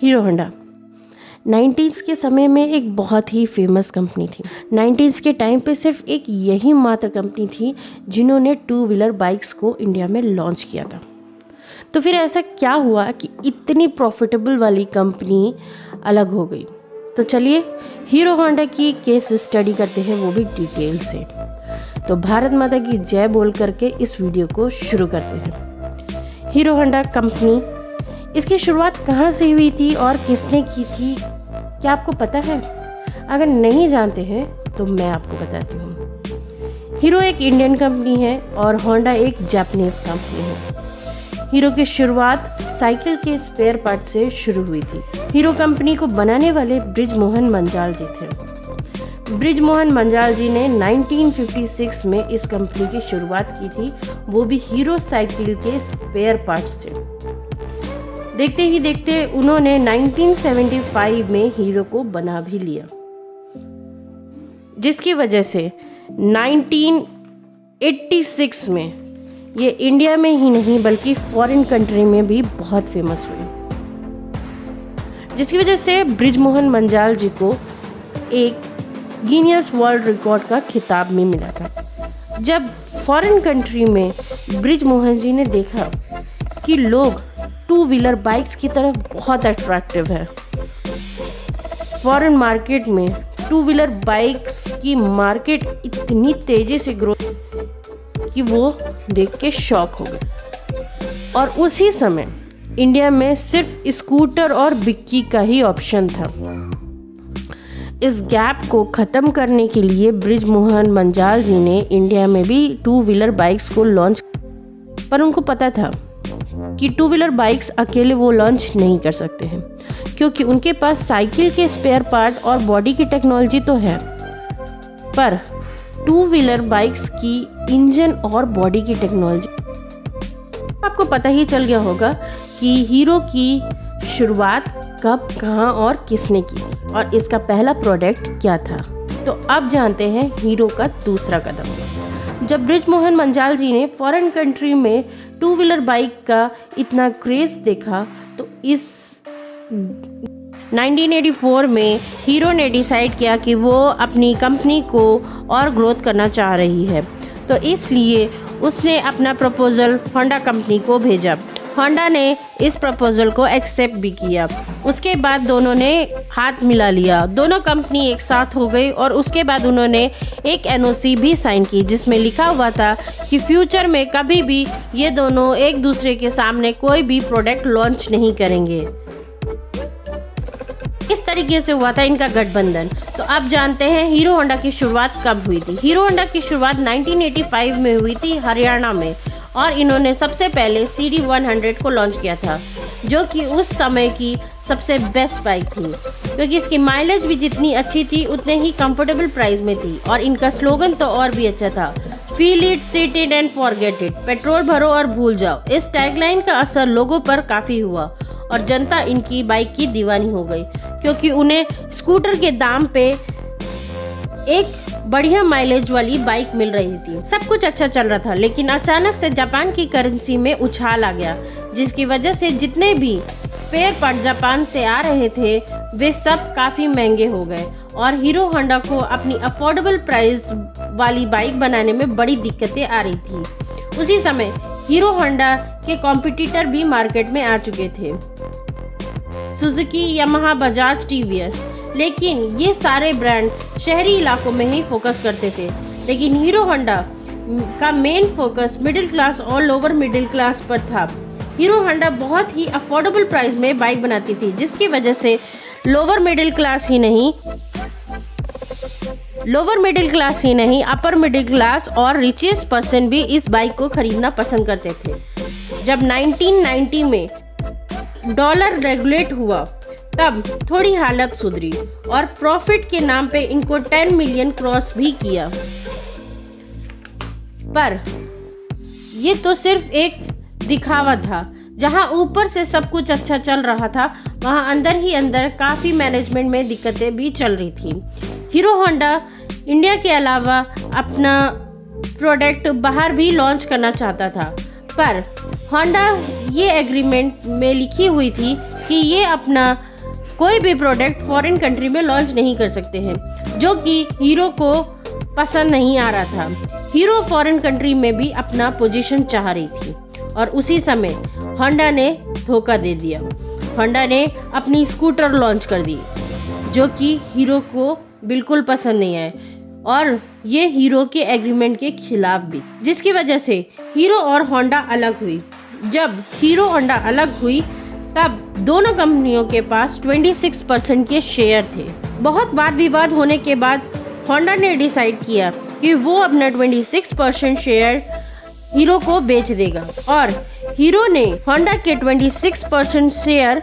Hero Honda 90s के समय में एक बहुत ही फेमस कंपनी थी। 90s के टाइम पे सिर्फ एक यही मात्र कंपनी थी जिन्होंने टू व्हीलर बाइक्स को इंडिया में लॉन्च किया था। तो फिर ऐसा क्या हुआ कि इतनी प्रॉफिटेबल वाली कंपनी अलग हो गई? तो चलिए हीरो होंडा की केस स्टडी करते हैं, वो भी डिटेल से। तो भारत माता की जय बोल करके इस वीडियो को शुरू करते हैं। हीरो होंडा कंपनी, इसकी शुरुआत कहाँ से हुई थी और किसने की थी, क्या आपको पता है? अगर नहीं जानते हैं तो मैं आपको बताती हूँ। हीरो एक इंडियन कंपनी है और होंडा एक जापानीज कंपनी है। हीरो की शुरुआत साइकिल के स्पेयर पार्ट से शुरू हुई थी। हीरो कंपनी को बनाने वाले बृजमोहन मंजाल जी थे। बृजमोहन मंजाल जी ने 1956 में इस कंपनी की शुरुआत की थी, वो भी हीरो साइकिल के स्पेयर पार्ट्स से। देखते ही देखते उन्होंने 1975 में हीरो को बना भी लिया, जिसकी वजह से 1986 में ये इंडिया में ही नहीं बल्कि फॉरेन कंट्री में भी बहुत फेमस हुए, जिसकी वजह से बृजमोहन मंजाल जी को एक गिनीज वर्ल्ड रिकॉर्ड का खिताब भी मिला था। जब फॉरेन कंट्री में बृजमोहन जी ने देखा कि लोग टू व्हीलर बाइक्स की तरफ बहुत अट्रैक्टिव है, फॉरेन मार्केट में टू व्हीलर बाइक्स की मार्केट इतनी तेजी से ग्रो कि वो देख के शॉक हो गए। और उसी समय इंडिया में सिर्फ स्कूटर और बिक्की का ही ऑप्शन था। इस गैप को ख़त्म करने के लिए बृजमोहन मंजाल जी ने इंडिया में भी टू व्हीलर बाइक्स को लॉन्च, पर उनको पता था कि टू व्हीलर बाइक्स अकेले वो लॉन्च नहीं कर सकते हैं, क्योंकि उनके पास साइकिल के स्पेयर पार्ट और बॉडी की टेक्नोलॉजी तो है, पर टू व्हीलर बाइक्स की इंजन और बॉडी की टेक्नोलॉजी। आपको पता ही चल गया होगा कि हीरो की शुरुआत कब, कहाँ और किसने की और इसका पहला प्रोडक्ट क्या था। तो अब जानते हैं हीरो का दूसरा कदम। जब बृजमोहन मंजाल जी ने फॉरेन कंट्री में टू व्हीलर बाइक का इतना क्रेज देखा, तो इस 1984 में हीरो ने डिसाइड किया कि वो अपनी कंपनी को और ग्रोथ करना चाह रही है। तो इसलिए उसने अपना प्रपोजल होंडा कंपनी को भेजा। होंडा ने इस प्रपोजल को एक्सेप्ट भी किया। उसके बाद दोनों ने हाथ मिला लिया, दोनों कंपनी एक साथ हो गई और उसके बाद उन्होंने एक एनओसी भी साइन की, जिसमें लिखा हुआ था कि फ्यूचर में कभी भी ये दोनों एक दूसरे के सामने कोई भी प्रोडक्ट लॉन्च नहीं करेंगे। इस तरीके से हुआ था इनका गठबंधन। तो अब जानते हैं हीरो होंडा की शुरुआत कब हुई थी। हीरो होंडा की शुरुआत 1985 में हुई थी हरियाणा में, और इन्होंने सबसे पहले CD 100 को लॉन्च किया था, जो कि उस समय की सबसे बेस्ट बाइक थी, क्योंकि इसकी माइलेज भी जितनी अच्छी थी उतने ही कंफर्टेबल प्राइस में थी। और इनका स्लोगन तो और भी अच्छा था, feel it, seat it and forget it, petrol भरो और भूल जाओ। इस टैगलाइन का असर लोगों पर काफ़ी हुआ और जनता इनकी बाइक की दीवानी हो गई, क्योंकि उन्हें स्कूटर के दाम पे एक बढ़िया माइलेज वाली बाइक मिल रही थी। सब कुछ अच्छा चल रहा था, लेकिन अचानक से जापान की करेंसी में उछाल आ गया, जिसकी वजह से जितने भी स्पेयर पार्ट जापान से आ रहे थे वे सब काफ़ी महंगे हो गए और हीरो होंडा को अपनी अफोर्डेबल प्राइस वाली बाइक बनाने में बड़ी दिक्कतें आ रही थी। उसी समय हीरो होंडा के कॉम्पिटिटर भी मार्केट में आ चुके थे, सुजुकी, यामाहा, बजाज, टीवीएस। लेकिन ये सारे ब्रांड शहरी इलाकों में ही फोकस करते थे, लेकिन हीरो होंडा का मेन फोकस मिडिल क्लास और लोअर मिडिल क्लास पर था। हीरो होंडा बहुत ही अफोर्डेबल प्राइस में बाइक बनाती थी, जिसकी वजह से लोअर मिडिल क्लास ही नहीं अपर मिडिल क्लास और रिचेस्ट पर्सन भी इस बाइक को खरीदना पसंद करते थे। जब 1990 में डॉलर रेगुलेट हुआ, तब थोड़ी हालत सुधरी और प्रॉफिट के नाम पे इनको 10 मिलियन क्रॉस भी किया। पर ये तो सिर्फ एक दिखावा था। जहां ऊपर से सब कुछ अच्छा चल रहा था, वहां अंदर ही अंदर काफ़ी मैनेजमेंट में दिक्कतें भी चल रही थी। हीरो होंडा इंडिया के अलावा अपना प्रोडक्ट बाहर भी लॉन्च करना चाहता था, पर होंडा ये एग्रीमेंट में लिखी हुई थी कि ये अपना कोई भी प्रोडक्ट फॉरेन कंट्री में लॉन्च नहीं कर सकते हैं, जो कि हीरो को पसंद नहीं आ रहा था। हीरो फॉरेन कंट्री में भी अपना पोजीशन चाह रही थी और उसी समय होंडा ने धोखा दे दिया। होंडा ने अपनी स्कूटर लॉन्च कर दी, जो कि हीरो को बिल्कुल पसंद नहीं आए और ये हीरो के एग्रीमेंट के खिलाफ भी, जिसकी वजह से हीरो और होंडा अलग हुई। जब हीरो होंडा अलग हुई तब दोनों कंपनियों के पास 26% के शेयर थे। बहुत वाद विवाद होने के बाद होंडा ने डिसाइड किया कि वो अपना 26% शेयर हीरो को बेच देगा और हीरो ने होंडा के 26% शेयर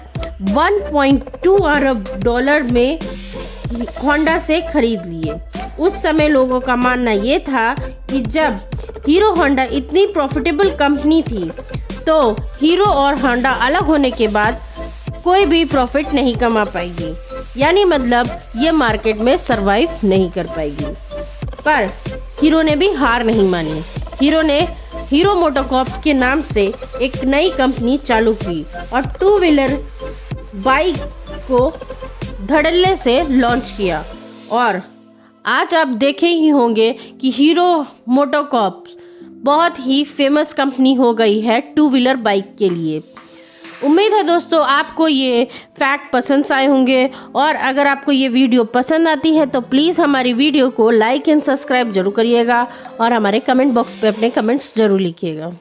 1.2 अरब डॉलर में होंडा से खरीद लिए। उस समय लोगों का मानना ये था कि जब हीरो होंडा इतनी प्रॉफिटेबल कंपनी थी तो हीरो और होंडा अलग होने के बाद कोई भी प्रॉफिट नहीं कमा पाएगी, यानी मतलब ये मार्केट में सरवाइव नहीं कर पाएगी। पर हीरो ने भी हार नहीं मानी। हीरो ने हीरो मोटोकॉर्प के नाम से एक नई कंपनी चालू की और 2 व्हीलर बाइक को धड़ल्ले से लॉन्च किया और आज आप देखे ही होंगे कि हीरो मोटोकॉर्प बहुत ही फेमस कंपनी हो गई है 2 व्हीलर बाइक के लिए। उम्मीद है दोस्तों आपको ये फैक्ट पसंद आए होंगे और अगर आपको ये वीडियो पसंद आती है तो प्लीज़ हमारी वीडियो को लाइक एंड सब्सक्राइब जरूर करिएगा और हमारे कमेंट बॉक्स पे अपने कमेंट्स जरूर लिखिएगा।